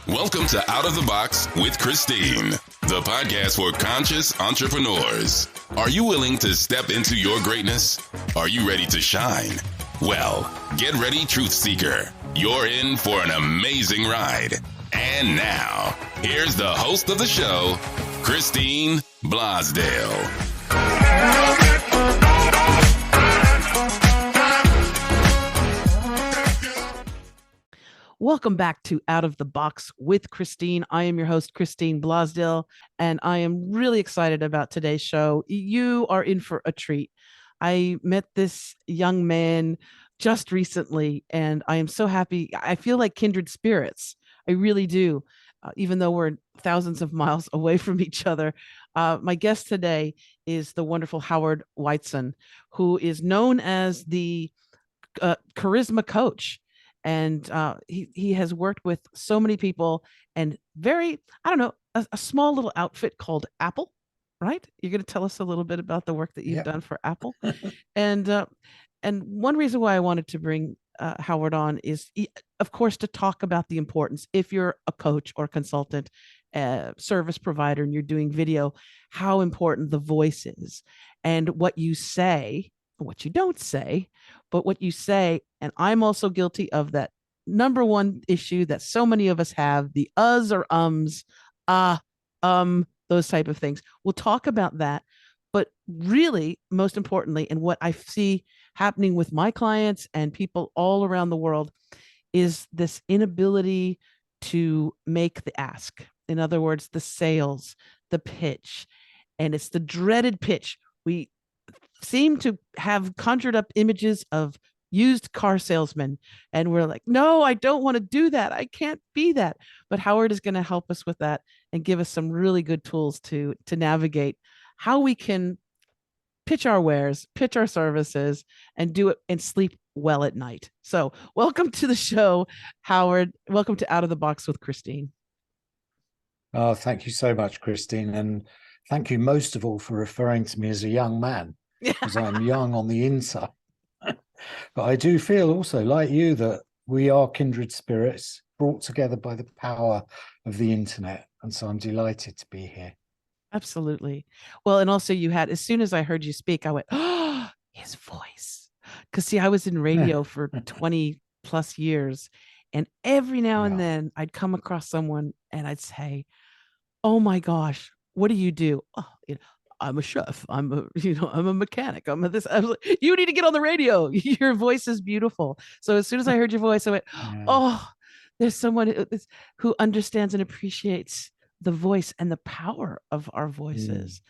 Welcome to Out of the Box with Christine, the podcast for conscious entrepreneurs. Are you willing to step into your greatness? Are you ready to shine? Well, get ready, Truth Seeker. You're in for an amazing ride. And now, here's the host of the show, Christine Blosdale. Welcome back to Out of the Box with Christine. I am your host, Christine Blosdale, and I am really excited about today's show. You are in for a treat. I met this young man just recently, and I am so happy. I feel like kindred spirits. I really do, even though we're thousands of miles away from each other. My guest today is the wonderful Howard Whiteson, who is known as the Charisma Coach. And he has worked with so many people and a small little outfit called Apple, right? You're going to tell us a little bit about the work that you've done for Apple. And one reason why I wanted to bring Howard on is, of course, to talk about the importance, if you're a coach or consultant, service provider, and you're doing video, how important the voice is and what you say, what you don't say, but what you say. And I'm also guilty of that number one issue that so many of us have, the uhs or ums, those type of things. We'll talk about that. But really, most importantly, and what I see happening with my clients and people all around the world, is this inability to make the ask. In other words, the sales, the pitch, and it's the dreaded pitch. We seem to have conjured up images of used car salesmen, and we're like, no, I don't want to do that. I can't be that. But Howard is going to help us with that and give us some really good tools to navigate how we can pitch our wares, pitch our services, and do it and sleep well at night. So welcome to the show, Howard. Welcome to Out of the Box with Christine. Oh, thank you so much, Christine. And thank you most of all for referring to me as a young man, because I'm young on the inside. But I do feel also, like you, that we are kindred spirits brought together by the power of the internet. And so I'm delighted to be here. Absolutely. Well, and also you had, as soon as I heard you speak, I went, oh, his voice. Because see, I was in radio for 20 plus years. And every now and then I'd come across someone and I'd say, oh my gosh, what do you do? Oh, I'm a chef. I'm a mechanic. I'm a this. I was like, you need to get on the radio. Your voice is beautiful. So as soon as I heard your voice, I went, oh, there's someone who understands and appreciates the voice and the power of our voices.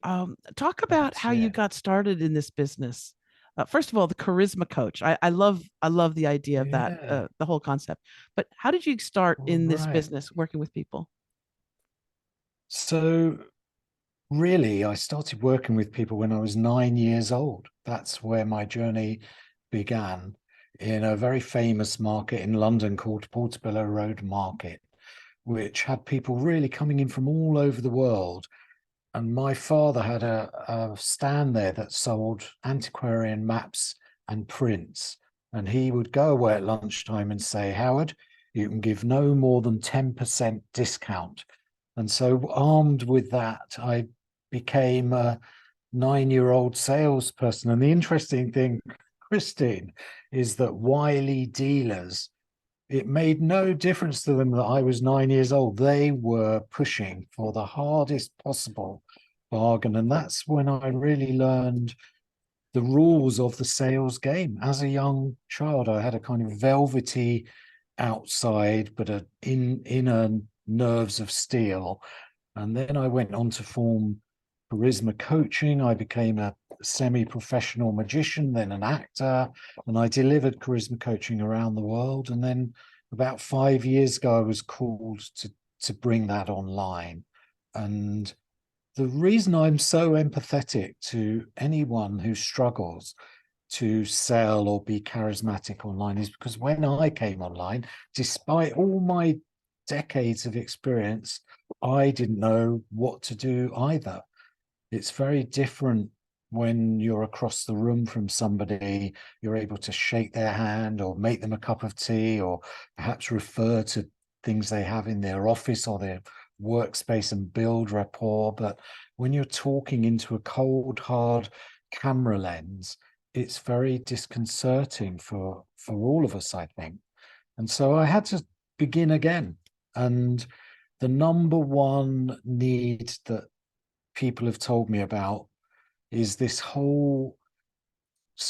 Talk about how you got started in this business. First of all, the Charisma Coach. I love the idea of that, the whole concept. But how did you start in this business, working with people? So really, I started working with people when I was 9 years old. That's where my journey began, in a very famous market in London called Portobello Road Market, which had people really coming in from all over the world. And my father had a stand there that sold antiquarian maps and prints. And he would go away at lunchtime and say, Howard, you can give no more than 10% discount. And so armed with that, I became a 9-year-old salesperson. And the interesting thing, Christine, is that wily dealers, it made no difference to them that I was 9 years old. They were pushing for the hardest possible bargain. And that's when I really learned the rules of the sales game. As a young child, I had a kind of velvety outside, but an inner nerves of steel. And then I went on to form Charisma Coaching. I became a semi-professional magician, then an actor, and I delivered Charisma Coaching around the world. And then about 5 years ago, I was called to bring that online. And the reason I'm so empathetic to anyone who struggles to sell or be charismatic online is because when I came online, despite all my decades of experience, I didn't know what to do either. It's very different when you're across the room from somebody, you're able to shake their hand or make them a cup of tea or perhaps refer to things they have in their office or their workspace and build rapport. But when you're talking into a cold, hard camera lens, it's very disconcerting for all of us, I think. And so I had to begin again. And the number one need that people have told me about is this whole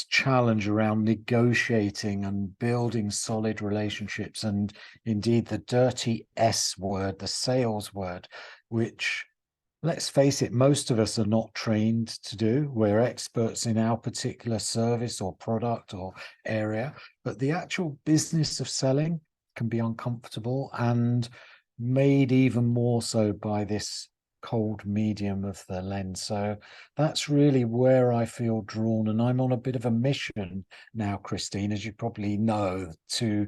challenge around negotiating and building solid relationships, and indeed the dirty S word, the sales word, which, let's face it, most of us are not trained to do. We're experts in our particular service or product or area, but the actual business of selling can be uncomfortable and made even more so by this cold medium of the lens. So that's really where I feel drawn, and I'm on a bit of a mission now, Christine, as you probably know, to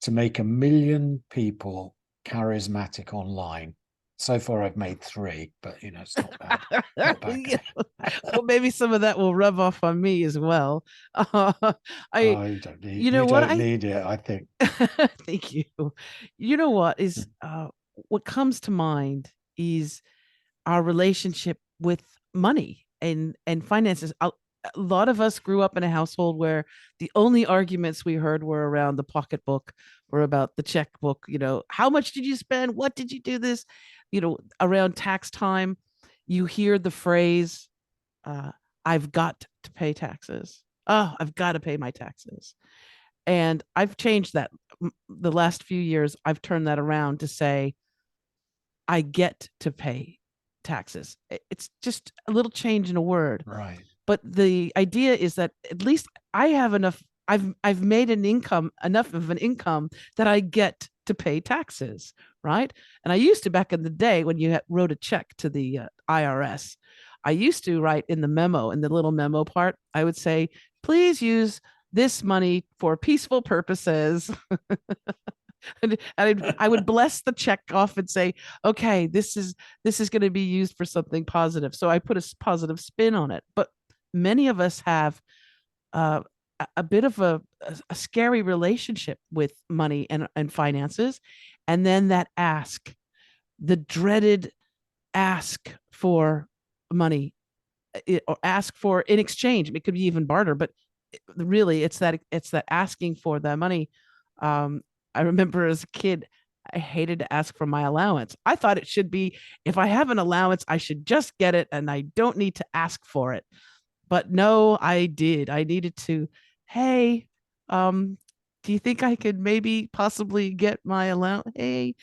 make 1 million people charismatic online. So far I've made 3, but it's not bad. Not bad. Yeah. Well, maybe some of that will rub off on me as well. You don't need, need it, I think. Thank you. You know what is what comes to mind is our relationship with money and finances. A lot of us grew up in a household where the only arguments we heard were around the pocketbook or about the checkbook. How much did you spend? What did you do this? Around tax time, you hear the phrase, I've got to pay taxes. Oh, I've got to pay my taxes. And I've changed that. The last few years, I've turned that around to say, I get to pay taxes. It's just a little change in a word. Right. But the idea is that at least I have enough, I've made enough of an income that I get to pay taxes, right? And I used to, back in the day when you wrote a check to the IRS, I used to write in the memo, in the little memo part, I would say, please use this money for peaceful purposes. And I would bless the check off and say, okay, this is going to be used for something positive. So I put a positive spin on it. But many of us have a bit of a scary relationship with money and finances. And then that the dreaded ask for money, or ask for in exchange. It could be even barter, but really it's that asking for the money. I remember as a kid, I hated to ask for my allowance. I thought it should be, if I have an allowance, I should just get it and I don't need to ask for it. But no, I did. I needed to, hey, do you think I could maybe possibly get my allowance? Hey.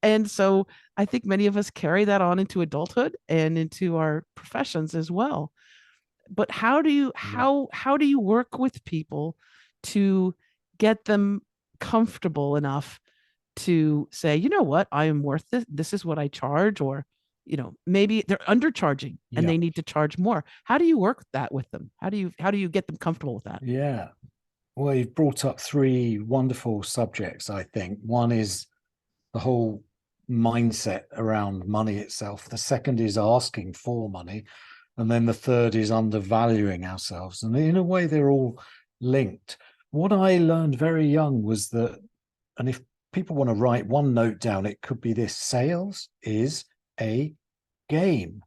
And so I think many of us carry that on into adulthood and into our professions as well. But how do you work with people to get them comfortable enough to say, you know what, I am worth this. This is what I charge, or maybe they're undercharging and they need to charge more. How do you work that with them? How do you get them comfortable with that? Yeah. Well, you've brought up 3 wonderful subjects, I think. One is the whole mindset around money itself. The second is asking for money. And then the third is undervaluing ourselves. And in a way, they're all linked. What I learned very young was that, and if people want to write one note down, it could be this: sales is a game.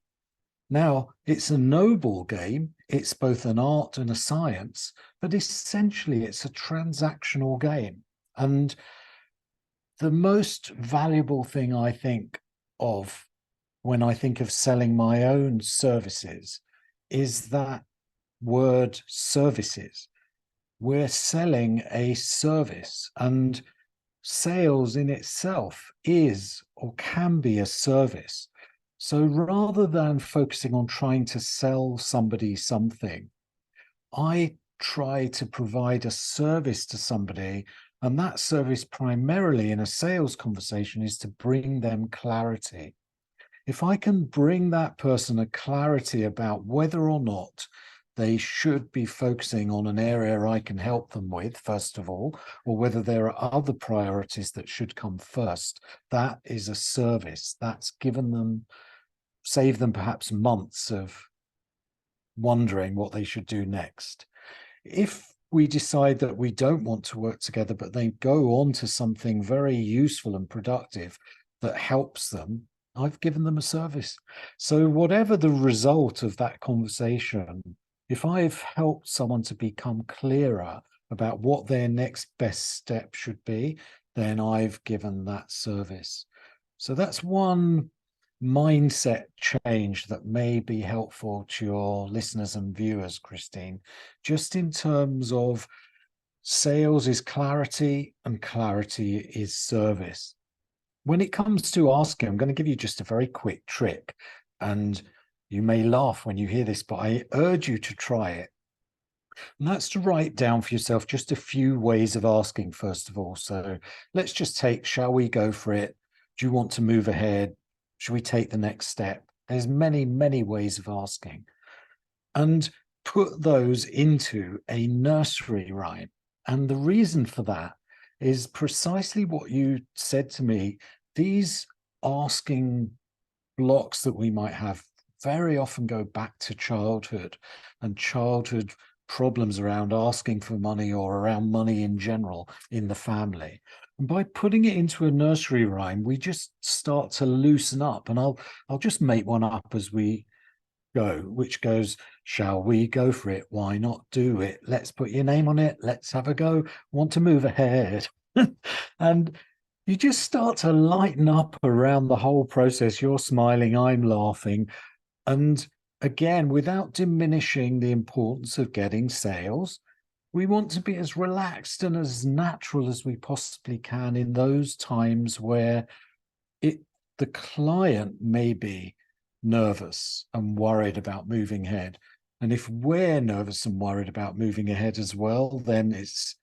Now, it's a noble game. It's both an art and a science, but essentially it's a transactional game. And the most valuable thing I think of when I think of selling my own services is that word services. We're selling a service, and sales in itself is or can be a service. So rather than focusing on trying to sell somebody something, I try to provide a service to somebody, and that service primarily in a sales conversation is to bring them clarity. If I can bring that person a clarity about whether or not they should be focusing on an area I can help them with, first of all, or whether there are other priorities that should come first, that is a service. That's saved them perhaps months of wondering what they should do next. If we decide that we don't want to work together, but they go on to something very useful and productive that helps them, I've given them a service. So whatever the result of that conversation, if I've helped someone to become clearer about what their next best step should be, then I've given that service. So that's one mindset change that may be helpful to your listeners and viewers, Christine, just in terms of sales is clarity and clarity is service. When it comes to asking, I'm going to give you just a very quick trick, and you may laugh when you hear this, but I urge you to try it. And that's to write down for yourself just a few ways of asking, first of all. So let's just take, shall we go for it? Do you want to move ahead? Should we take the next step? There's many, many ways of asking. And put those into a nursery rhyme. And the reason for that is precisely what you said to me. These asking blocks that we might have very often go back to childhood and childhood problems around asking for money or around money in general in the family. And by putting it into a nursery rhyme, we just start to loosen up. And I'll just make one up as we go, which goes, shall we go for it? Why not do it? Let's put your name on it. Let's have a go. Want to move ahead. And you just start to lighten up around the whole process. You're smiling, I'm laughing. And again, without diminishing the importance of getting sales, we want to be as relaxed and as natural as we possibly can in those times where the client may be nervous and worried about moving ahead. And if we're nervous and worried about moving ahead as well, then it's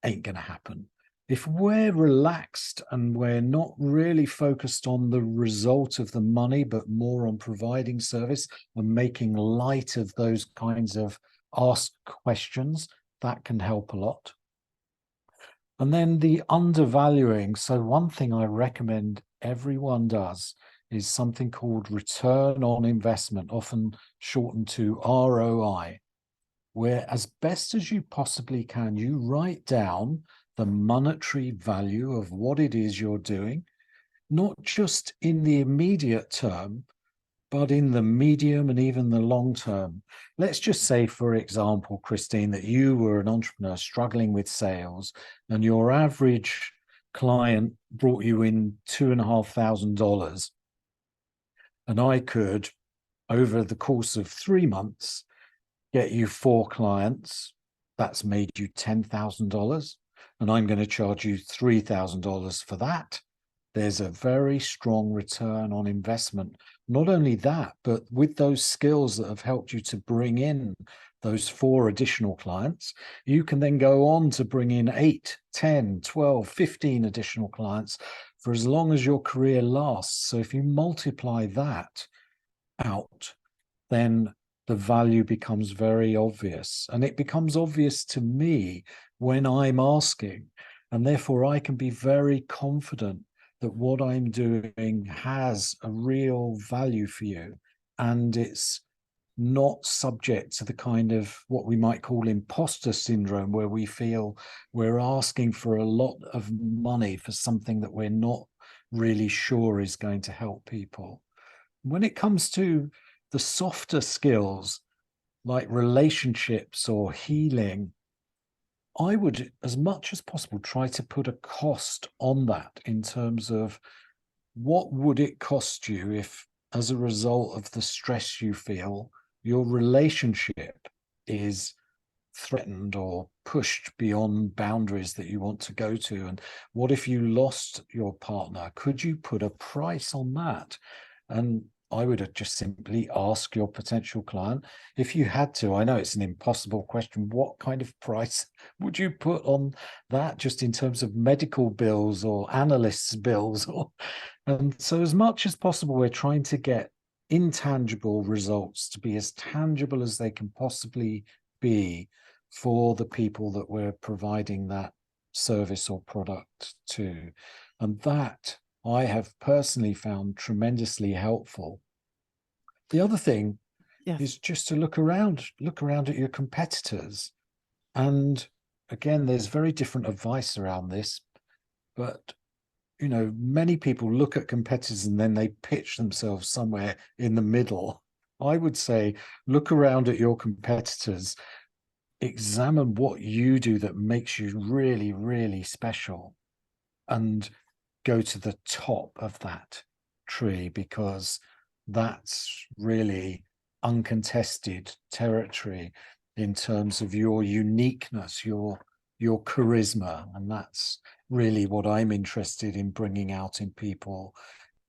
ain't going to happen. If we're relaxed and we're not really focused on the result of the money, but more on providing service and making light of those kinds of asked questions, that can help a lot. And then the undervaluing. So one thing I recommend everyone does is something called return on investment, often shortened to ROI, where as best as you possibly can, you write down the monetary value of what it is you're doing, not just in the immediate term, but in the medium and even the long term. Let's just say, for example, Christine, that you were an entrepreneur struggling with sales and your average client brought you in $2,500. And I could, over the course of 3 months, get you 4 clients. That's made you $10,000. And I'm going to charge you $3,000 for that. There's a very strong return on investment. Not only that, but with those skills that have helped you to bring in those 4 additional clients, you can then go on to bring in 8, 10, 12, 15 additional clients for as long as your career lasts. So if you multiply that out, then the value becomes very obvious. And it becomes obvious to me when I'm asking. And therefore, I can be very confident that what I'm doing has a real value for you. And it's not subject to the kind of what we might call imposter syndrome, where we feel we're asking for a lot of money for something that we're not really sure is going to help people. When it comes to the softer skills like relationships or healing, I would, as much as possible, try to put a cost on that in terms of what would it cost you if, as a result of the stress you feel, your relationship is threatened or pushed beyond boundaries that you want to go to? And what if you lost your partner? Could you put a price on that? And I would just simply ask your potential client, if you had to, I know it's an impossible question, what kind of price would you put on that, just in terms of medical bills or analysts' bills? And so as much as possible, we're trying to get intangible results to be as tangible as they can possibly be for the people that we're providing that service or product to. And that I have personally found tremendously helpful. The other thing is just to look around at your competitors And again, there's very different advice around this, but many people look at competitors and then they pitch themselves somewhere in the middle. I would say, look around at your competitors, examine what you do that makes you really, really special, and go to the top of that tree, because that's really uncontested territory in terms of your uniqueness, your charisma. And that's really what I'm interested in bringing out in people,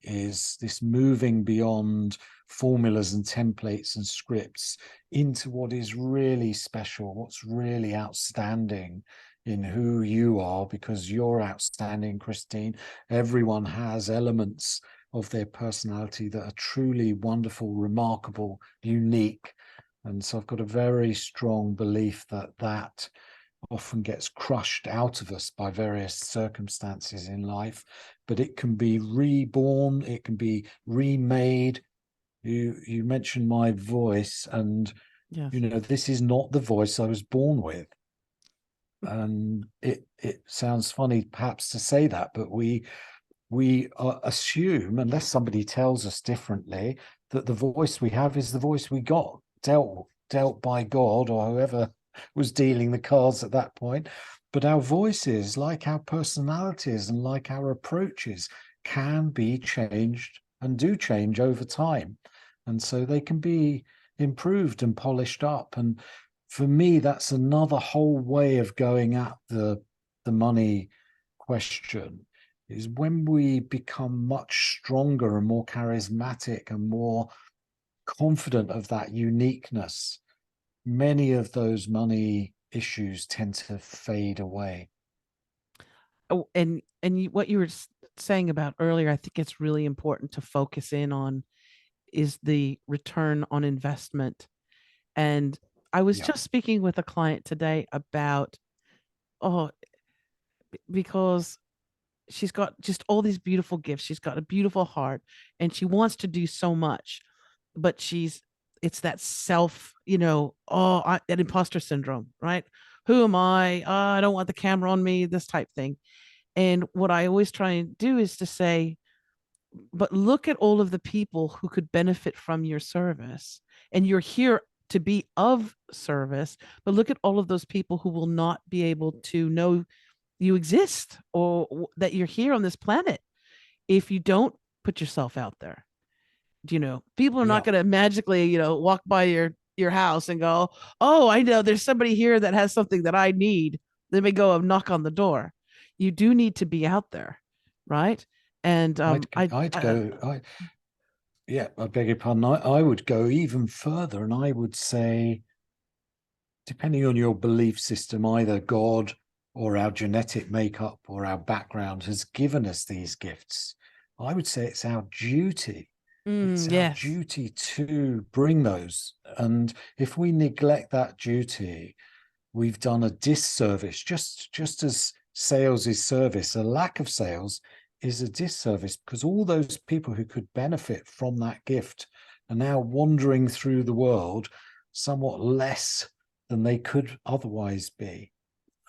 is this moving beyond formulas and templates and scripts into what is really special, what's really outstanding in who you are, because you're outstanding, Christine. Everyone has elements of their personality that are truly wonderful, remarkable, unique. And so I've got a very strong belief that that often gets crushed out of us by various circumstances in life, but it can be reborn, it can be remade. You mentioned my voice, and Yes. this is not the voice I was born with. And it sounds funny perhaps to say that, but we assume, unless somebody tells us differently, that the voice we have is the voice we got dealt by God or whoever was dealing the cards at that point. But our voices, like our personalities and like our approaches, can be changed and do change over time. And so they can be improved and polished up. And for me, that's another whole way of going at the money question, is when we become much stronger and more charismatic and more confident of that uniqueness, many of those money issues tend to fade away. Oh, and what you were saying about earlier, I think it's really important to focus in on is the return on investment. And I was just speaking with a client today about, because she's got just all these beautiful gifts. She's got a beautiful heart and she wants to do so much, but it's that self, that imposter syndrome, right? Who am I? I don't want the camera on me, this type thing. And what I always try and do is to say, but look at all of the people who could benefit from your service. And you're here to be of service, but look at all of those people who will not be able to know you exist or that you're here on this planet if you don't put yourself out there. People are not going to magically, walk by your house and go, oh, I know there's somebody here that has something that I need. Let me go and knock on the door. You do need to be out there, right? And I beg your pardon. I would go even further, and I would say, depending on your belief system, either God or our genetic makeup or our background has given us these gifts. I would say it's our duty. It's our duty to bring those. And if we neglect that duty, we've done a disservice. Just as sales is service, a lack of sales is a disservice, because all those people who could benefit from that gift are now wandering through the world somewhat less than they could otherwise be.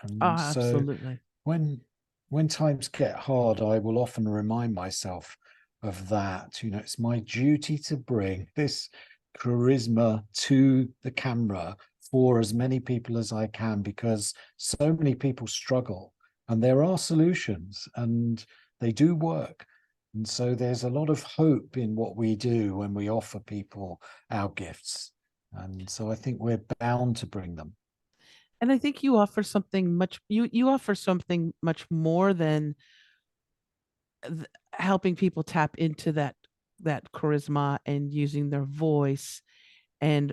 And so absolutely. When times get hard, I will often remind myself of that. It's my duty to bring this charisma to the camera for as many people as I can, because so many people struggle, and there are solutions and they do work. And so there's a lot of hope in what we do when we offer people our gifts. And so I think we're bound to bring them. And I think you offer something you offer something much more than helping people tap into that charisma and using their voice and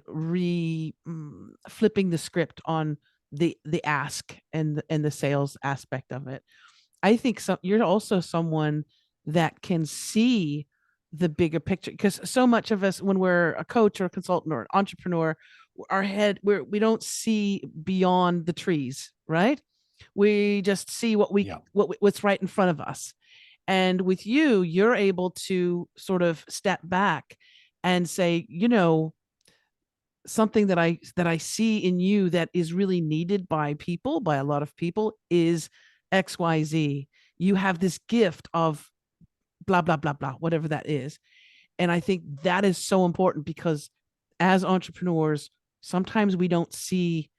flipping the script on the ask and the sales aspect of it. I think you're also someone that can see the bigger picture, because so much of us, when we're a coach or a consultant or an entrepreneur, we don't see beyond the trees, right? We just see what's right in front of us. And with you, you're able to sort of step back and say, something that I see in you that is really needed by people, by a lot of people, is XYZ. You have this gift of blah blah blah blah, whatever that is. And I think that is so important, because as entrepreneurs, sometimes we don't see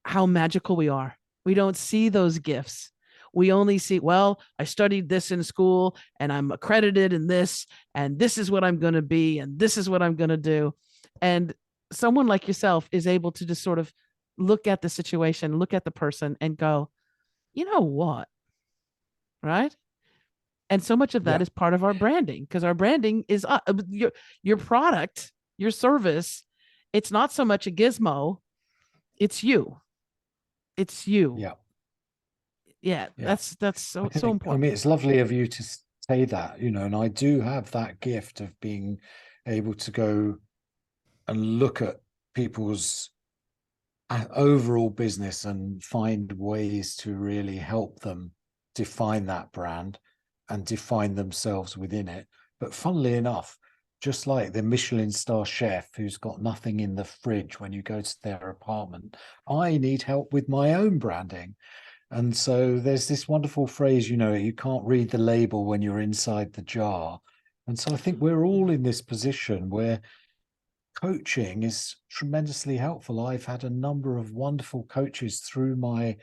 how magical we are. We don't see those gifts. We only see, well, I studied this in school and I'm accredited in this, and this is what I'm going to be, and this is what I'm going to do. And someone like yourself is able to just sort of look at the situation, look at the person, and go, you know what? Right. And so much of that Yeah. is part of our branding, because our branding is your product, your service. It's not so much a gizmo. It's you. It's you. Yeah. Yeah. Yeah. That's so important. I mean, it's lovely of you to say that, and I do have that gift of being able to go and look at people's overall business and find ways to really help them define that brand and define themselves within it. But funnily enough, just like the Michelin star chef who's got nothing in the fridge when you go to their apartment, I need help with my own branding. And so there's this wonderful phrase, you can't read the label when you're inside the jar. And so I think we're all in this position where coaching is tremendously helpful. I've had a number of wonderful coaches through my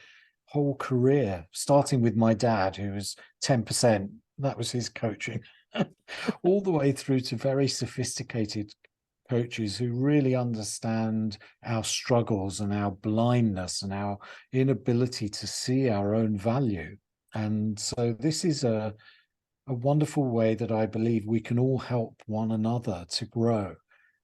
whole career, starting with my dad, who was 10%. That was his coaching, all the way through to very sophisticated coaches who really understand our struggles and our blindness and our inability to see our own value. And so this is a wonderful way that I believe we can all help one another to grow.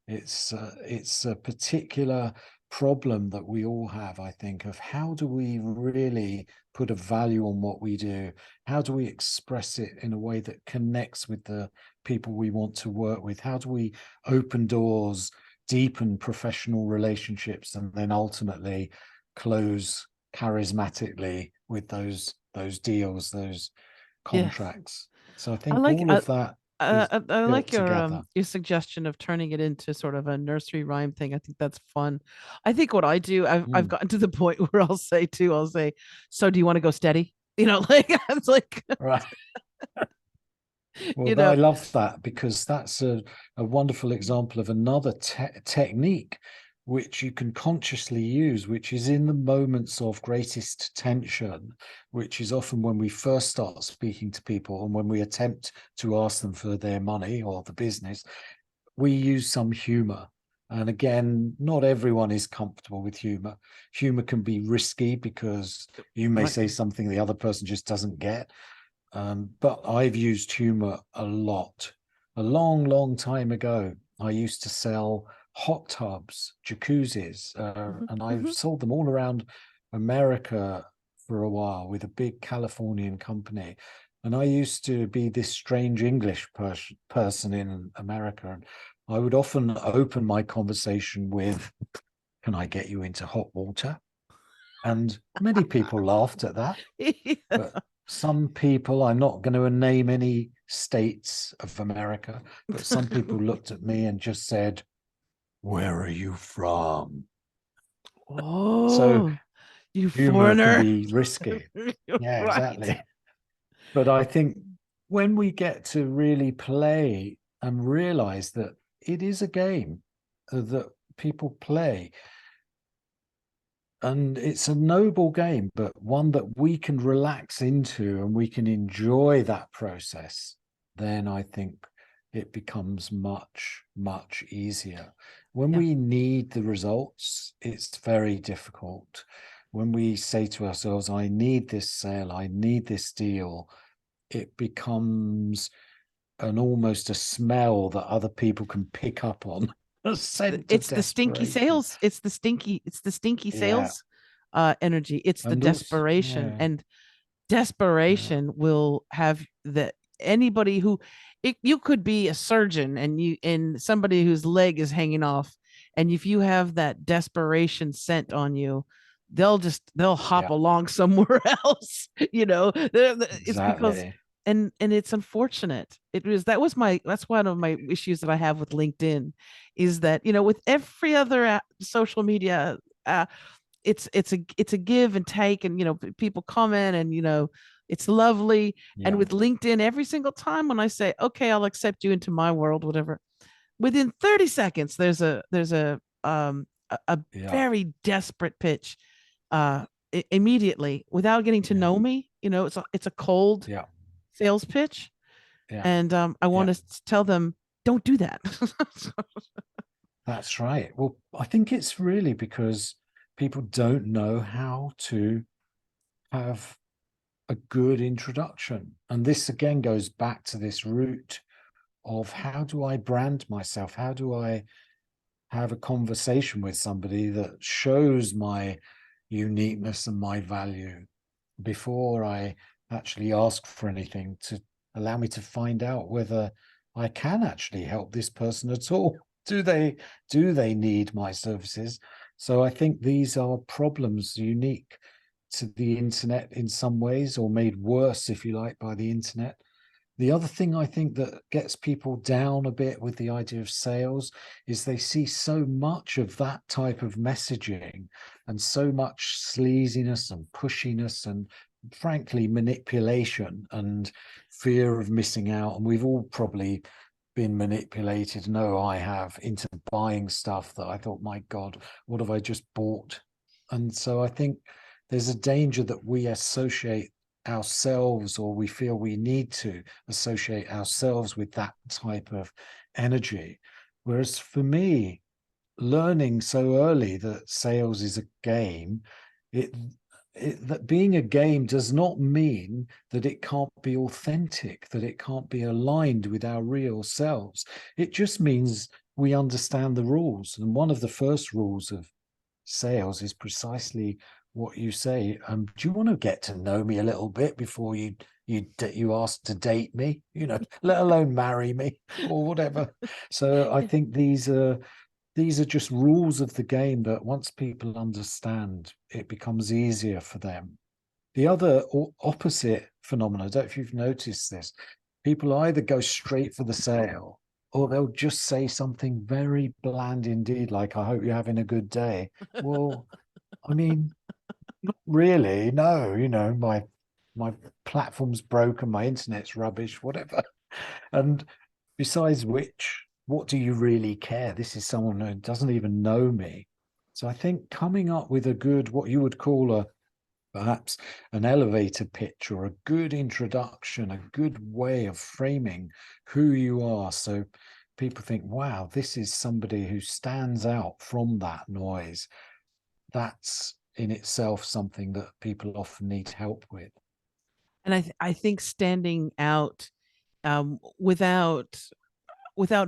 It's a particular problem that we all have, I think, of how do we really put a value on what we do? How do we express it in a way that connects with the people we want to work with? How do we open doors, deepen professional relationships, and then ultimately close charismatically with those deals, those contracts? Yes. So I think all of that is I like together. your suggestion of turning it into sort of a nursery rhyme thing. I think that's fun. I think what I do, I've gotten to the point where I'll say, so do you want to go steady? Like it's like, Right. you Well, know, I love that, because that's a wonderful example of another technique which you can consciously use, which is in the moments of greatest tension, which is often when we first start speaking to people and when we attempt to ask them for their money or the business, we use some humor. And again, not everyone is comfortable with humor. Humor can be risky because you may say something the other person just doesn't get. But I've used humor a lot. A long, long time ago, I used to sell hot tubs, jacuzzis, and I've sold them all around America for a while with a big Californian company. And I used to be this strange English person in America. And I would often open my conversation with, "Can I get you into hot water?" And many people laughed at that. But some people, I'm not going to name any states of America, but some people looked at me and just said, "Where are you from?" So Oh, you humor can foreigner. be risky. Yeah, Right. exactly. But I think when we get to really play and realize that it is a game that people play, and it's a noble game, but one that we can relax into and we can enjoy that process, then I think it becomes much, much easier. When Yeah. we need the results, it's very difficult. When we say to ourselves, "I need this sale, I need this deal," it becomes almost a smell that other people can pick up on. A scent of It's the stinky desperation. sales. It's the stinky Yeah. sales energy. It's the And also, desperation. yeah. And Yeah. desperation will have anybody who, you could be a surgeon and somebody whose leg is hanging off, and if you have that desperation scent on you, they'll hop Yeah. along somewhere else. It's because Exactly. it's unfortunate. That's one of my issues that I have with LinkedIn, is that, with every other social media, it's a give and take, and people comment, and it's lovely. And Yeah. with LinkedIn, every single time when I say, okay, I'll accept you into my world, whatever, within 30 seconds there's a Yeah. very desperate pitch, immediately, without getting to Yeah. know me. It's a cold Yeah. sales pitch. Yeah. And I want Yeah. to tell them, don't do that. That's right. Well, I think it's really because people don't know how to have a good introduction. And this again goes back to this root of, how do I brand myself? How do I have a conversation with somebody that shows my uniqueness and my value before I actually ask for anything, to allow me to find out whether I can actually help this person at all. Do they need my services? So I think these are problems unique to the internet in some ways, or made worse, if you like, by the internet. The other thing I think that gets people down a bit with the idea of sales is they see so much of that type of messaging, and so much sleaziness and pushiness, and frankly manipulation and fear of missing out. And we've all probably been manipulated, no, I have, into buying stuff that I thought, my God, what have I just bought? And so I think there's a danger that we associate ourselves, or we feel we need to associate ourselves with that type of energy. Whereas for me, learning so early that sales is a game, that being a game does not mean that it can't be authentic, that it can't be aligned with our real selves. It just means we understand the rules. And one of the first rules of sales is precisely what you say. Do you want to get to know me a little bit before you ask to date me, let alone marry me or whatever? So I think these are just rules of the game that once people understand, it becomes easier for them. The other opposite phenomenon, I don't know if you've noticed this, people either go straight for the sale, or they'll just say something very bland indeed, like, I hope you're having a good day. Well, I mean, not really, no, my platform's broken, my internet's rubbish, whatever. And besides which, what do you really care? This is someone who doesn't even know me. So I think coming up with a good, what you would call perhaps an elevator pitch, or a good introduction, a good way of framing who you are, so people think, wow, this is somebody who stands out from that noise. That's in itself something that people often need help with. And I think standing out, without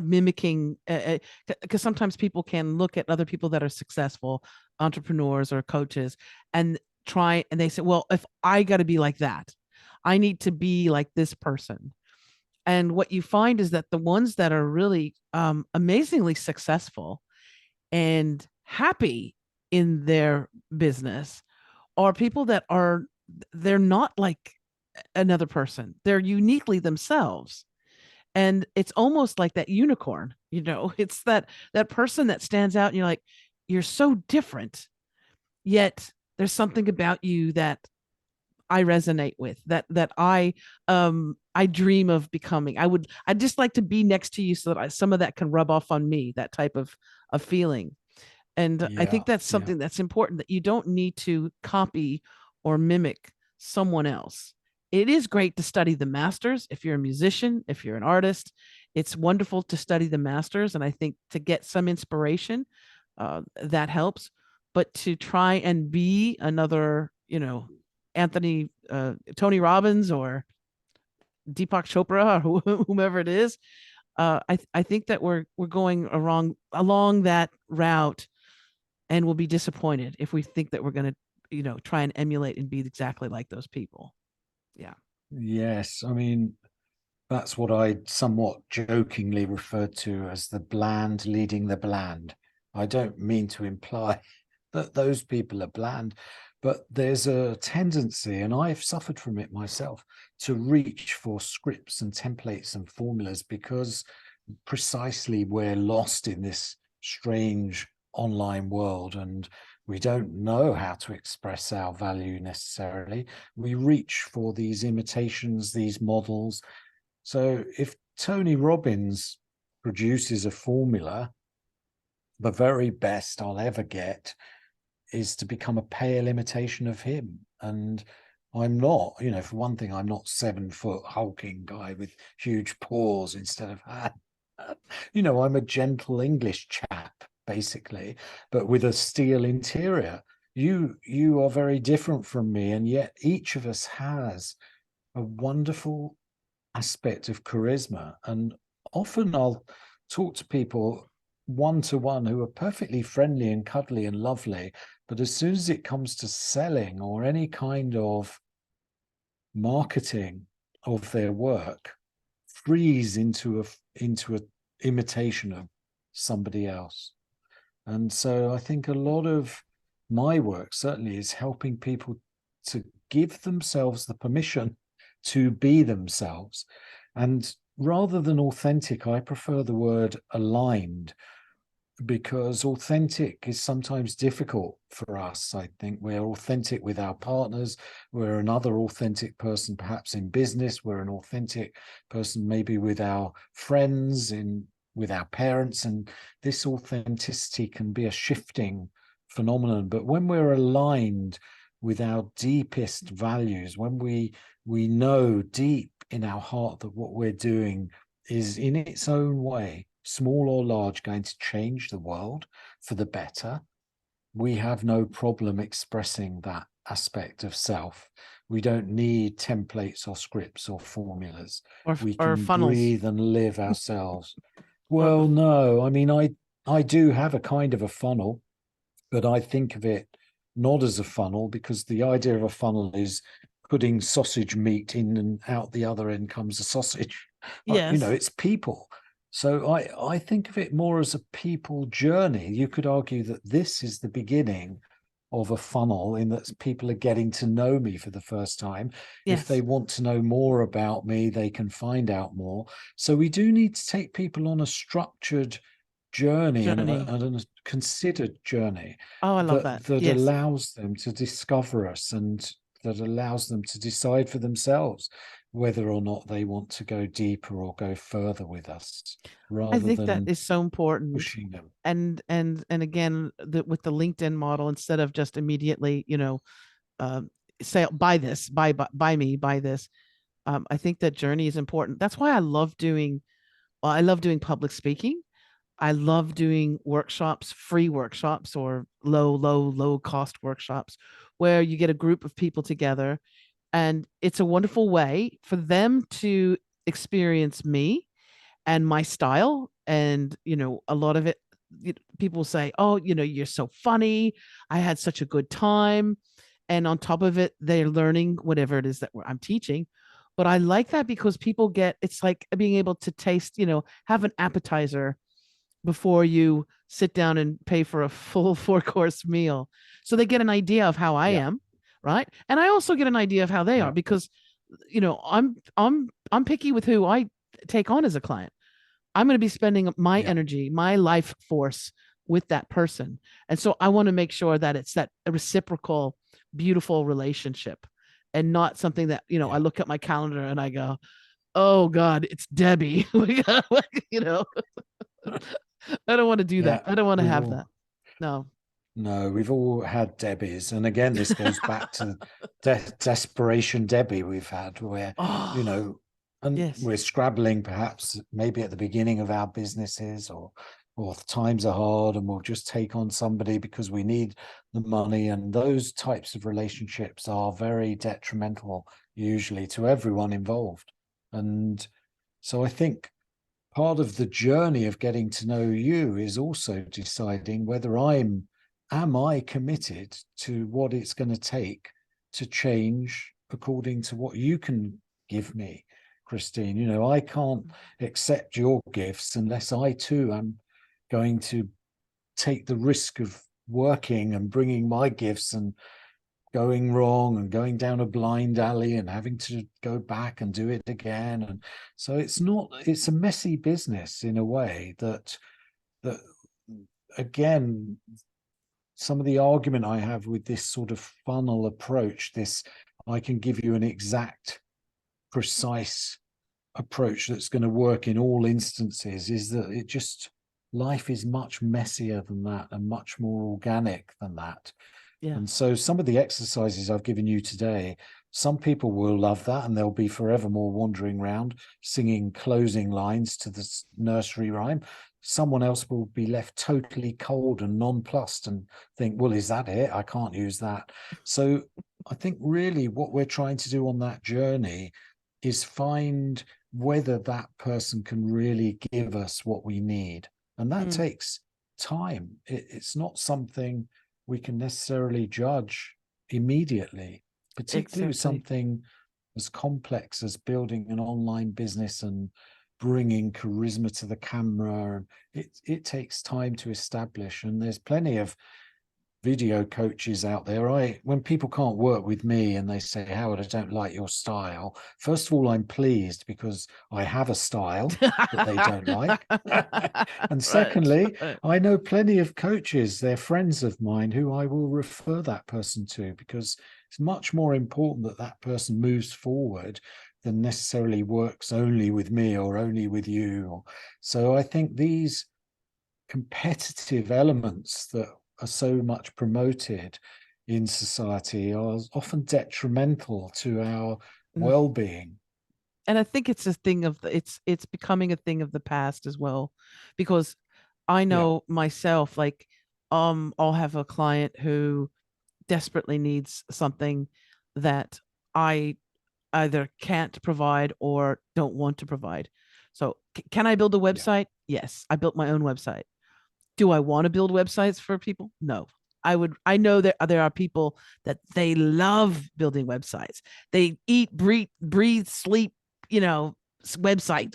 mimicking, because sometimes people can look at other people that are successful entrepreneurs or coaches, and they say, well, if I got to be like that, I need to be like this person. And what you find is that the ones that are really amazingly successful and happy in their business are people that they're not like another person. They're uniquely themselves. And it's almost like that unicorn, it's that person that stands out, and you're like, you're so different, yet there's something about you that I resonate with, that I dream of becoming. I'd just like to be next to you, so that some of that can rub off on me, that type of feeling. And I think that's something that's important, that you don't need to copy or mimic someone else. It is great to study the masters. If you're a musician, if you're an artist, it's wonderful to study the masters. And I think to get some inspiration, that helps. But to try and be another, Tony Robbins or Deepak Chopra, or whomever it is, I think that we're going along that route, and we'll be disappointed if we think that we're going to, try and emulate and be exactly like those people. Yeah. Yes. I mean, that's what I somewhat jokingly referred to as the bland leading the bland. I don't mean to imply that those people are bland, But there's a tendency, and I've suffered from it myself, to reach for scripts and templates and formulas because precisely we're lost in this strange online world and we don't know how to express our value necessarily. We reach for these imitations, these models. So if Tony Robbins produces a formula, the very best I'll ever get is to become a pale imitation of him. And I'm not, for one thing, I'm not 7-foot hulking guy with huge paws instead of hands. I'm a gentle English chap, basically, but with a steel interior. You are very different from me, and yet each of us has a wonderful aspect of charisma. And often I'll talk to people one-to-one who are perfectly friendly and cuddly and lovely, but as soon as it comes to selling or any kind of marketing of their work, freeze into a imitation of somebody else. And so I think a lot of my work certainly is helping people to give themselves the permission to be themselves. And rather than authentic, I prefer the word aligned, because authentic is sometimes difficult for us. I think we're authentic with our partners. We're another authentic person, perhaps in business. We're an authentic person, maybe with our friends, with our parents. And this authenticity can be a shifting phenomenon. But when we're aligned with our deepest values, when we know deep in our heart that what we're doing is in its own way, small or large, going to change the world for the better, we have no problem expressing that aspect of self. We don't need templates or scripts or formulas. We or can funnels. breathe and live ourselves. Or- Well, no, I mean, I do have a kind of a funnel, but I think of it not as a funnel, because the idea of a funnel is putting sausage meat in and out the other end comes a sausage. Yes. It's people. So I think of it more as a people journey. You could argue that this is the beginning of a funnel, in that people are getting to know me for the first time. Yes. If they want to know more about me, they can find out more. So we do need to take people on a structured journey. And a considered journey. Oh, I love that. That Yes. allows them to discover us, and that allows them to decide for themselves whether or not they want to go deeper or go further with us, rather I think than that is so important. pushing them. And again, with the LinkedIn model, instead of just immediately, say, buy this, buy me, buy this. I think that journey is important. That's why I love doing public speaking. I love doing workshops, free workshops, or low cost workshops, where you get a group of people together, and it's a wonderful way for them to experience me and my style. And a lot of it, people say, oh, you're so funny, I had such a good time. And on top of it, they're learning whatever it is that I'm teaching. But I like that because people it's like being able to taste, have an appetizer before you sit down and pay for a full 4-course meal. So they get an idea of how I am, right? And I also get an idea of how they are, because I'm picky with who I take on as a client. I'm going to be spending my energy, my life force with that person. And so I want to make sure that it's that reciprocal, beautiful relationship, and not something that, I look at my calendar and I go, oh God, it's Debbie. I don't want to do that. I don't want to have that. No, we've all had Debbies. And again, this goes back to desperation Debbie we've had, where, we're scrabbling perhaps maybe at the beginning of our businesses, or times are hard and we'll just take on somebody because we need the money. And those types of relationships are very detrimental usually to everyone involved. And so I think part of the journey of getting to know you is also deciding whether am I committed to what it's going to take to change according to what you can give me, Christine. I can't accept your gifts unless I too am going to take the risk of working and bringing my gifts and going wrong and going down a blind alley and having to go back and do it again. And so it's a messy business in a way that again, some of the argument I have with this sort of funnel approach, this I can give you an exact, precise approach that's going to work in all instances, is that life is much messier than that and much more organic than that. Yeah. And so some of the exercises I've given you today, some people will love that and they'll be forevermore wandering around singing closing lines to the nursery rhyme. Someone else will be left totally cold and nonplussed and think, well, is that it? I can't use that. So I think really what we're trying to do on that journey is find whether that person can really give us what we need. And that takes time. It's not something we can necessarily judge immediately, particularly with something as complex as building an online business and bringing charisma to the camera. It takes time to establish, and there's plenty of video coaches out there. When people can't work with me and they say, Howard, I don't like your style, first of all, I'm pleased because I have a style that they don't like. And secondly, I know plenty of coaches, they're friends of mine, who I will refer that person to, because it's much more important that that person moves forward than necessarily works only with me or only with you. So I think these competitive elements that are so much promoted in society are often detrimental to our well-being. And I think it's a thing of it's becoming a thing of the past as well, because I know myself, like I'll have a client who desperately needs something that I either can't provide or don't want to provide. So can I build a website? Yes, I built my own website. Do I want to build websites for people? No. I know that there are people that they love building websites. They eat, breathe, sleep, website.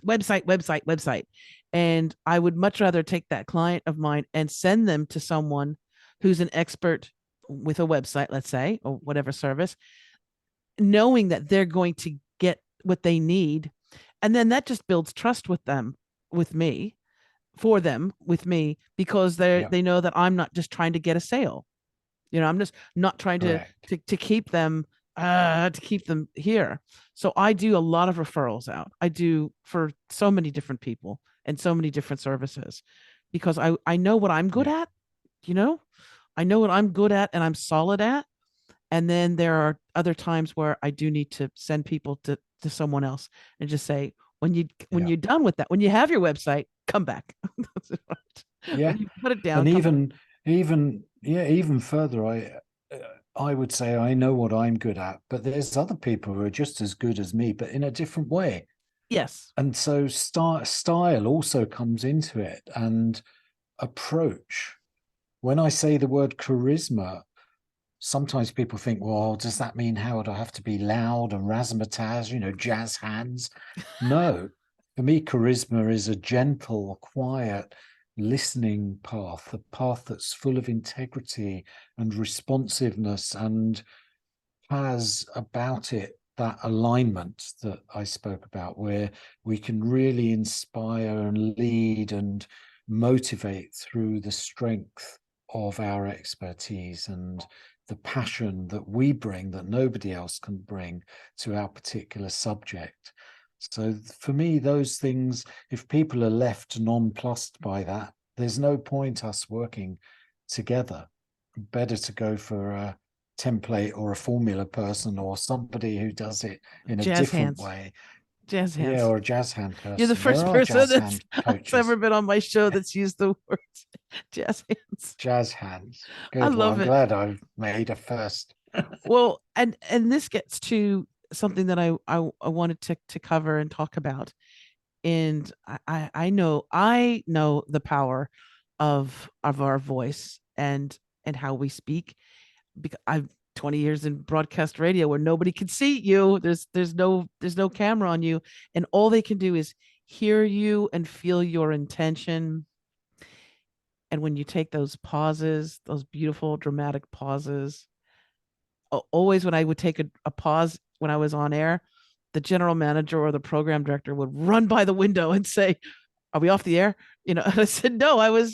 And I would much rather take that client of mine and send them to someone who's an expert with a website, let's say, or whatever service, knowing that they're going to get what they need. And then that just builds trust with them, with me, for them, with me, because they know that I'm not just trying to get a sale. I'm just not trying to keep them here. So I do a lot of referrals out. I do for so many different people and so many different services, because I know what I'm good at. I know what I'm good at and I'm solid at. And then there are other times where I do need to send people to someone else and just say, when you're done with that, when you have your website, come back. Yeah. When you put it down. And even further, I would say I know what I'm good at, but there's other people who are just as good as me, but in a different way. Yes. And so style also comes into it, and approach. When I say the word charisma, sometimes people think, well, does that mean, Howard, I have to be loud and razzmatazz, jazz hands? No, for me, charisma is a gentle, quiet, listening path, a path that's full of integrity and responsiveness and has about it that alignment that I spoke about, where we can really inspire and lead and motivate through the strength of our expertise and the passion that we bring that nobody else can bring to our particular subject. So for me, those things, if people are left nonplussed by that, there's no point us working together. Better to go for a template or a formula person or somebody who does it in a different way. Jazz hands. Yeah, or a jazz hand person. You're the first person that's ever been on my show that's used the words jazz hands. Jazz hands. Good. I love I'm glad I've made a first. Well, and this gets to something that I wanted to cover and talk about. And I know the power of our voice and how we speak, because I've 20 years in broadcast radio where nobody can see you. There's no camera on you, and all they can do is hear you and feel your intention. And when you take those pauses, those beautiful dramatic pauses, always when I would take a pause when I was on air, the general manager or the program director would run by the window and say, "Are we off the air?" You know, and I said, "No,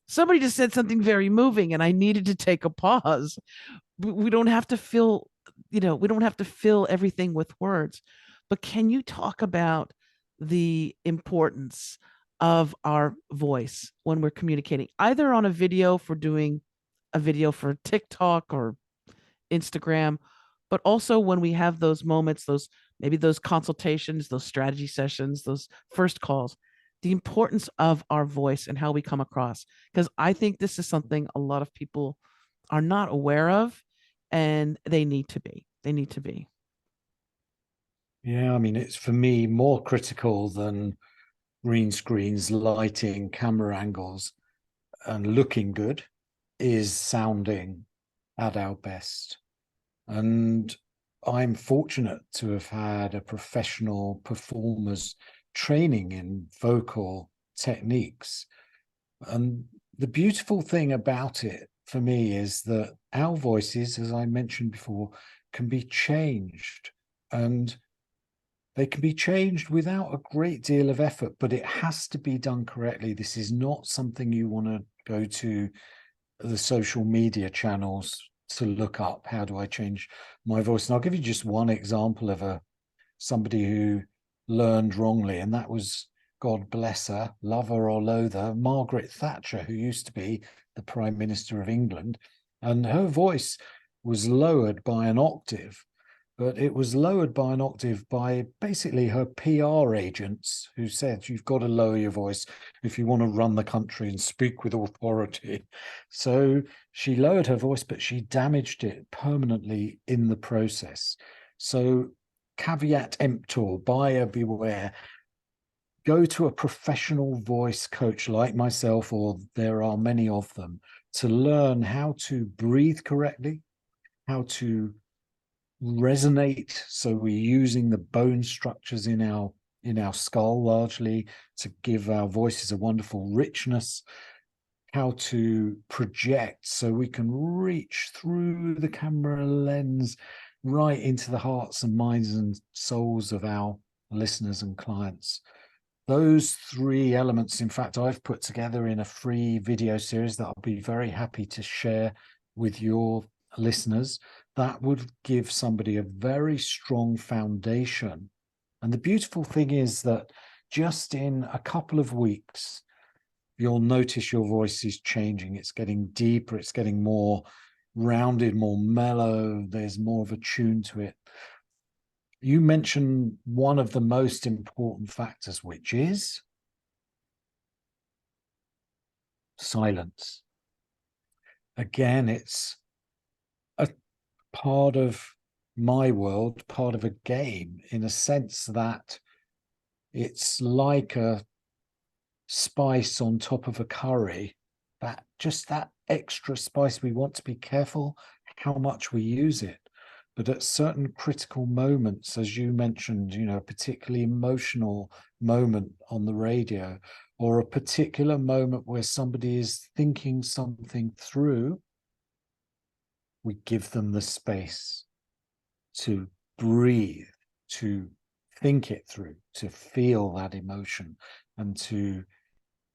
somebody just said something very moving and I needed to take a pause." We don't have to fill, we don't have to fill everything with words. But can you talk about the importance of our voice when we're communicating, either on a video for doing a video for TikTok or Instagram, but also when we have those moments, maybe those consultations, those strategy sessions, those first calls, the importance of our voice and how we come across? Because I think this is something a lot of people are not aware of, and they need to be. They need to be. Yeah, I mean, it's for me more critical than green screens, lighting, camera angles, and looking good is sounding at our best. And I'm fortunate to have had a professional performer's training in vocal techniques. And the beautiful thing about it for me is that our voices, as I mentioned before, can be changed. And they can be changed without a great deal of effort, but it has to be done correctly. This is not something you want to go to the social media channels to look up. How do I change my voice? And I'll give you just one example of somebody who learned wrongly, and that was, God bless her, love her or loathe her, Margaret Thatcher, who used to be the Prime Minister of England. And her voice was lowered by an octave, but it was lowered by an octave by basically her PR agents, who said, you've got to lower your voice if you want to run the country and speak with authority. So she lowered her voice, but she damaged it permanently in the process. So caveat emptor, buyer beware. Go to a professional voice coach like myself, or there are many of them, to learn how to breathe correctly, how to resonate. So we're using the bone structures in our skull largely to give our voices a wonderful richness, how to project so we can reach through the camera lens right into the hearts and minds and souls of our listeners and clients. Those three elements, in fact, I've put together in a free video series that I'll be very happy to share with your listeners. That would give somebody a very strong foundation. And the beautiful thing is that just in a couple of weeks, you'll notice your voice is changing. It's getting deeper. It's getting more rounded, more mellow. There's more of a tune to it. You mentioned one of the most important factors, which is silence. Again, it's a part of my world, part of a game, in a sense that it's like a spice on top of a curry, that just that extra spice. We want to be careful how much we use it. But at certain critical moments, as you mentioned, a particularly emotional moment on the radio, or a particular moment where somebody is thinking something through, we give them the space to breathe, to think it through, to feel that emotion, and to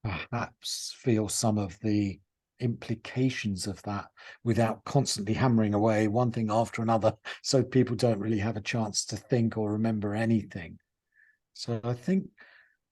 perhaps feel some of the implications of that without constantly hammering away one thing after another, so people don't really have a chance to think or remember anything. So I think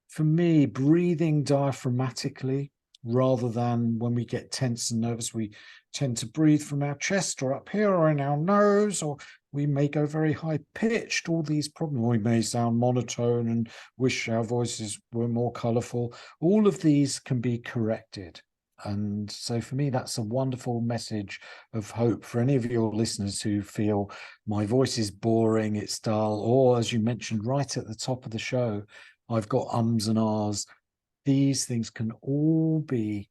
for me, breathing diaphragmatically, rather than when we get tense and nervous, we tend to breathe from our chest or up here or in our nose, or we may go very high pitched, all these problems. We may sound monotone and wish our voices were more colorful. All of these can be corrected. And so for me, that's a wonderful message of hope for any of your listeners who feel my voice is boring, it's dull, or as you mentioned right at the top of the show, I've got ums and ahs. These things can all be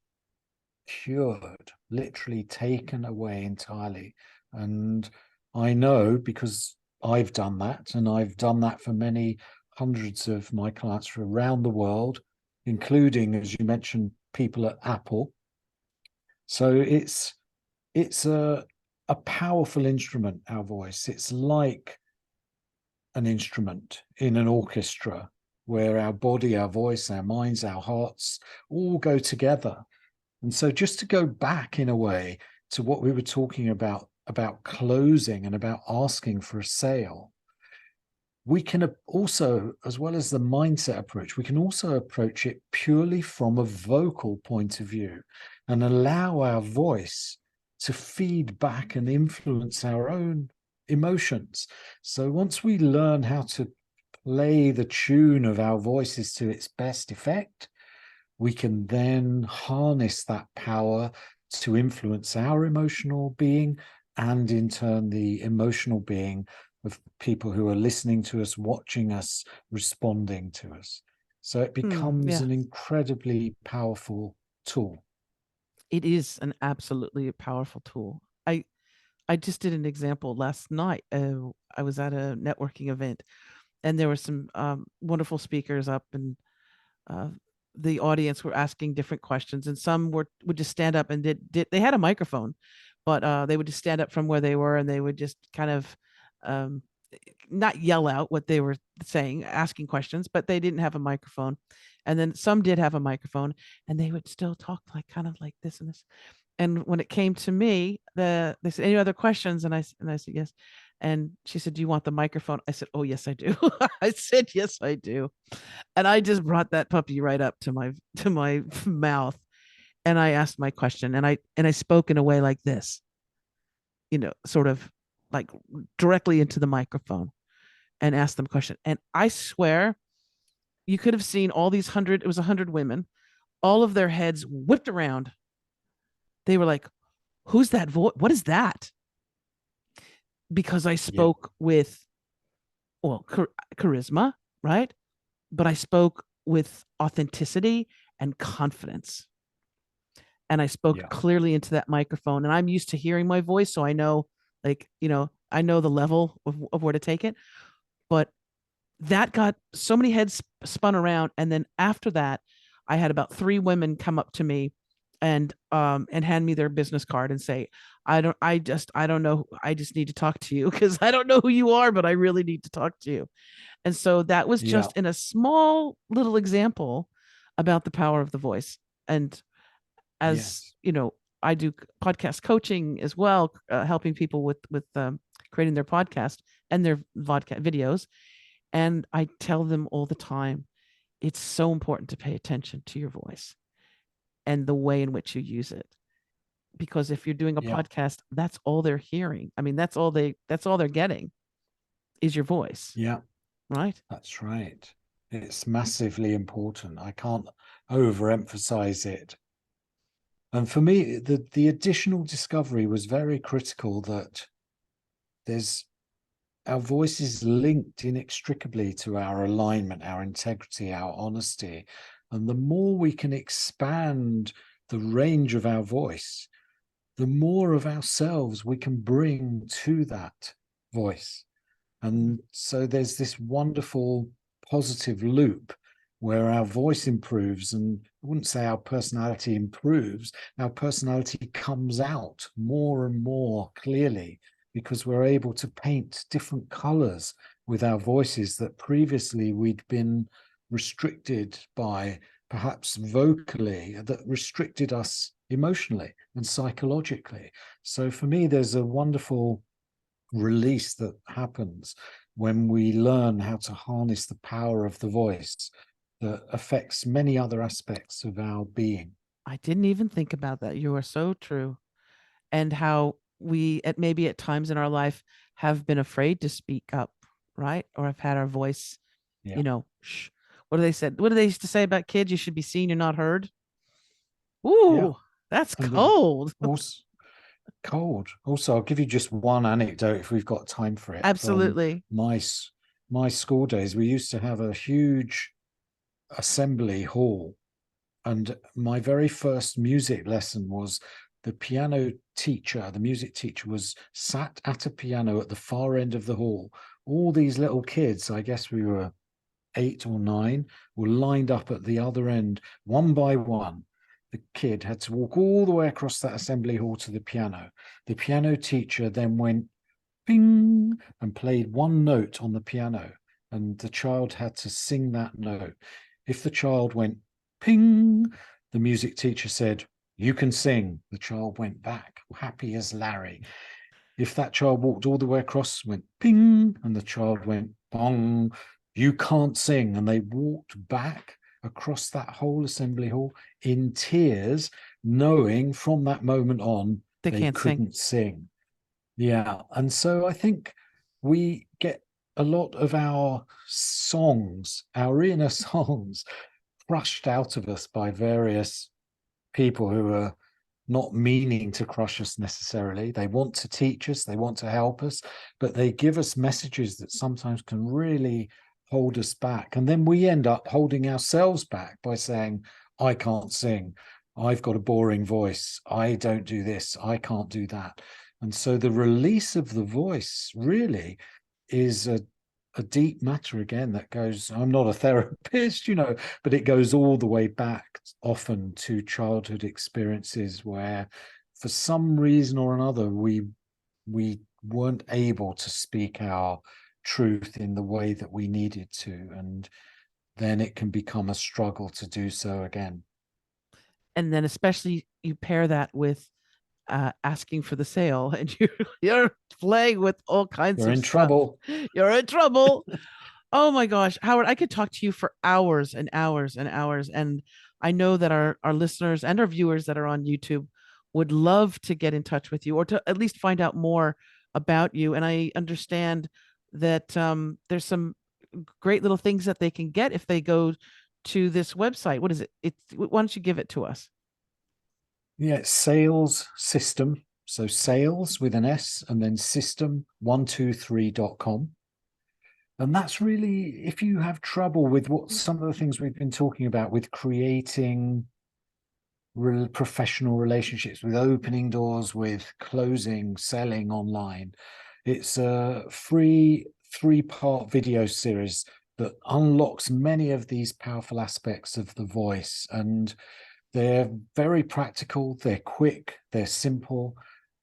cured, literally taken away entirely. And I know, because I've done that, and I've done that for many hundreds of my clients from around the world, including, as you mentioned, people at Apple. So it's a a powerful instrument, our voice. It's like an instrument in an orchestra where our body, our voice, our minds, our hearts all go together. And so just to go back in a way to what we were talking about closing and about asking for a sale, we can also, as well as the mindset approach, we can also approach it purely from a vocal point of view and allow our voice to feed back and influence our own emotions. So once we learn how to play the tune of our voices to its best effect, we can then harness that power to influence our emotional being and in turn the emotional being of people who are listening to us, watching us, responding to us. So it becomes an incredibly powerful tool. It is an absolutely powerful tool. I just did an example last night. I was at a networking event, and there were some wonderful speakers up, and the audience were asking different questions, and some would just stand up and they had a microphone, but they would just stand up from where they were, and they would just kind of not yell out what they were saying, asking questions, but they didn't have a microphone. And then some did have a microphone, and they would still talk like kind of like this and this. And when it came to me, they said, "Any other questions?" And I said, "Yes." And she said, "Do you want the microphone?" I said, "Oh, yes, I do." I said, "Yes, I do." And I just brought that puppy right up to my mouth, and I asked my question, and I spoke in a way like this, sort of like directly into the microphone, and asked them a question. And I swear, you could have seen all these it was 100 women, all of their heads whipped around. They were like, "Who's that voice? What is that?" Because I spoke with, well, charisma, right? But I spoke with authenticity and confidence. And I spoke clearly into that microphone. And I'm used to hearing my voice, so I know, I know the level of where to take it. But that got so many heads spun around. And then after that, I had about 3 women come up to me and hand me their business card and say, I don't know. I just need to talk to you because I don't know who you are, but I really need to talk to you. And so that was just in a small little example about the power of the voice. And as I do podcast coaching as well, helping people with creating their podcast and their vodka videos. And I tell them all the time, it's so important to pay attention to your voice and the way in which you use it. Because if you're doing a podcast, that's all they're hearing. I mean, that's all they're getting is your voice. Yeah. Right. That's right. It's massively important. I can't overemphasize it. And for me, the additional discovery was very critical that our voice is linked inextricably to our alignment, our integrity, our honesty. And the more we can expand the range of our voice, the more of ourselves we can bring to that voice. And so there's this wonderful positive loop where our voice improves, and I wouldn't say our personality improves, our personality comes out more and more clearly because we're able to paint different colors with our voices that previously we'd been restricted by, perhaps vocally, that restricted us emotionally and psychologically. So for me, there's a wonderful release that happens when we learn how to harness the power of the voice that affects many other aspects of our being. I didn't even think about that. You are so true. And how we maybe at times in our life have been afraid to speak up, right? Or have had our voice, shh. What do they said? What do they used to say about kids? You should be seen, you're not heard. Ooh, that's cold. Cold. Also, I'll give you just one anecdote if we've got time for it. Absolutely. From my school days, we used to have a huge assembly hall, and my very first music lesson was the music teacher was sat at a piano at the far end of the hall. All these little kids, I guess we were 8 or 9, were lined up at the other end, one by one. the kid had to walk all the way across that assembly hall to the piano. The piano teacher then went ping and played one note on the piano, and the child had to sing that note. If the child went ping, the music teacher said, "You can sing." The child went back, happy as Larry. If that child walked all the way across, went ping, and the child went bong, "You can't sing." And they walked back across that whole assembly hall in tears, knowing from that moment on they couldn't sing. Yeah. And so I think we get a lot of our songs, our inner songs, crushed out of us by various people who are not meaning to crush us necessarily. They want to teach us, they want to help us, but they give us messages that sometimes can really hold us back. And then we end up holding ourselves back by saying, "I can't sing. I've got a boring voice. I don't do this. I can't do that." And so the release of the voice really is a deep matter again that goes, I'm not a therapist, but it goes all the way back often to childhood experiences where for some reason or another we weren't able to speak our truth in the way that we needed to, and then it can become a struggle to do so again. And then especially you pair that with asking for the sale, and you're playing with all kinds You're of in stuff. trouble. You're in trouble. Oh my gosh, Howard, I could talk to you for hours and hours and hours. And I know that our listeners and our viewers that are on YouTube would love to get in touch with you, or to at least find out more about you. And I understand that there's some great little things that they can get if they go to this website. What is it? Why don't you give it to us? Yeah, sales system. So sales with an S and then system123.com. And that's really, if you have trouble with what some of the things we've been talking about with creating professional relationships, with opening doors, with closing, selling online, it's a free 3-part video series that unlocks many of these powerful aspects of the voice. And they're very practical, they're quick, they're simple,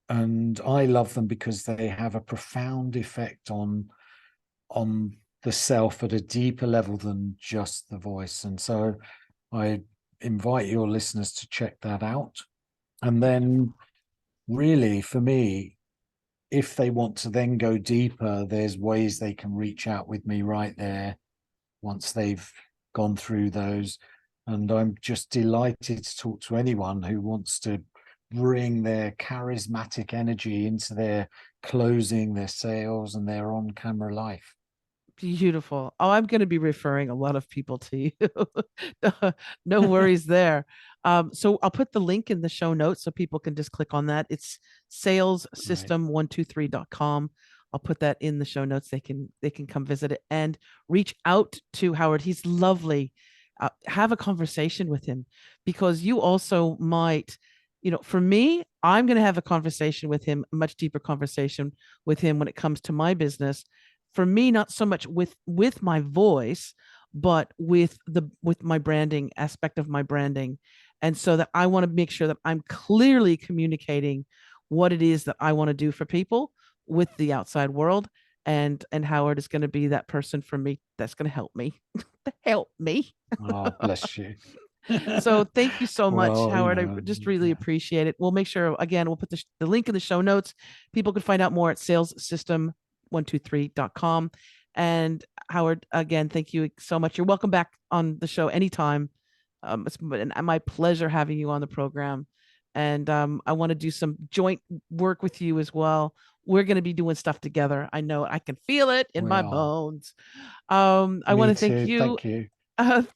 and I love them because they have a profound effect on the self at a deeper level than just the voice. And so I invite your listeners to check that out. And then really, for me, if they want to then go deeper, there's ways they can reach out with me right there once they've gone through those. And I'm just delighted to talk to anyone who wants to bring their charismatic energy into their closing, their sales, and their on-camera life. Beautiful. Oh, I'm going to be referring a lot of people to you. No worries there. So I'll put the link in the show notes so people can just click on that. It's salessystem123.com. I'll put that in the show notes. They can come visit it and reach out to Howard. He's lovely. Have a conversation with him, because you also might, for me, I'm going to have a conversation with him, a much deeper conversation with him when it comes to my business. For me, not so much with my voice, but with my branding aspect of my branding. And so that I want to make sure that I'm clearly communicating what it is that I want to do for people with the outside world. And Howard is going to be that person for me that's going to help me. Help me. Oh, bless you. So thank you so much, Well, Howard. I just really appreciate it. We'll make sure, again, we'll put the link in the show notes. People can find out more at salessystem123.com. And Howard, again, thank you so much. You're welcome back on the show anytime. It's been my pleasure having you on the program. And I want to do some joint work with you as well. We're going to be doing stuff together. I know, I can feel it in my bones. I want to thank you. Thank you.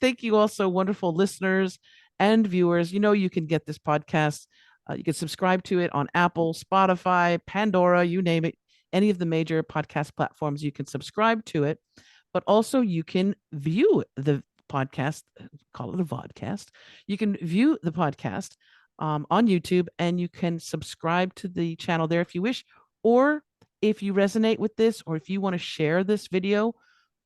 Thank you also, wonderful listeners and viewers. You can get this podcast. You can subscribe to it on Apple, Spotify, Pandora, you name it. Any of the major podcast platforms, you can subscribe to it. But also you can view the podcast, call it a vodcast. You can view the podcast on YouTube, and you can subscribe to the channel there if you wish. Or if you resonate with this, or if you want to share this video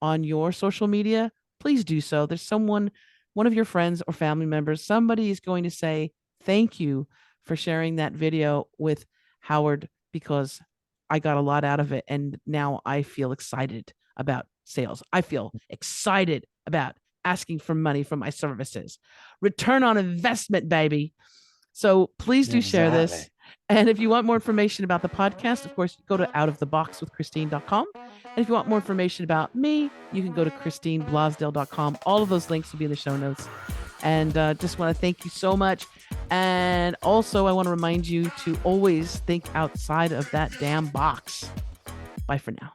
on your social media, please do so. There's someone one of your friends or family members, somebody is going to say, thank you for sharing that video with Howard, because I got a lot out of it. And now I feel excited about sales. I feel excited about asking for money for my services. Return on investment, baby. So please do share this. And if you want more information about the podcast, of course, go to outoftheboxwithchristine.com. And if you want more information about me, you can go to christineblosdale.com. All of those links will be in the show notes. And just want to thank you so much. And also, I want to remind you to always think outside of that damn box. Bye for now.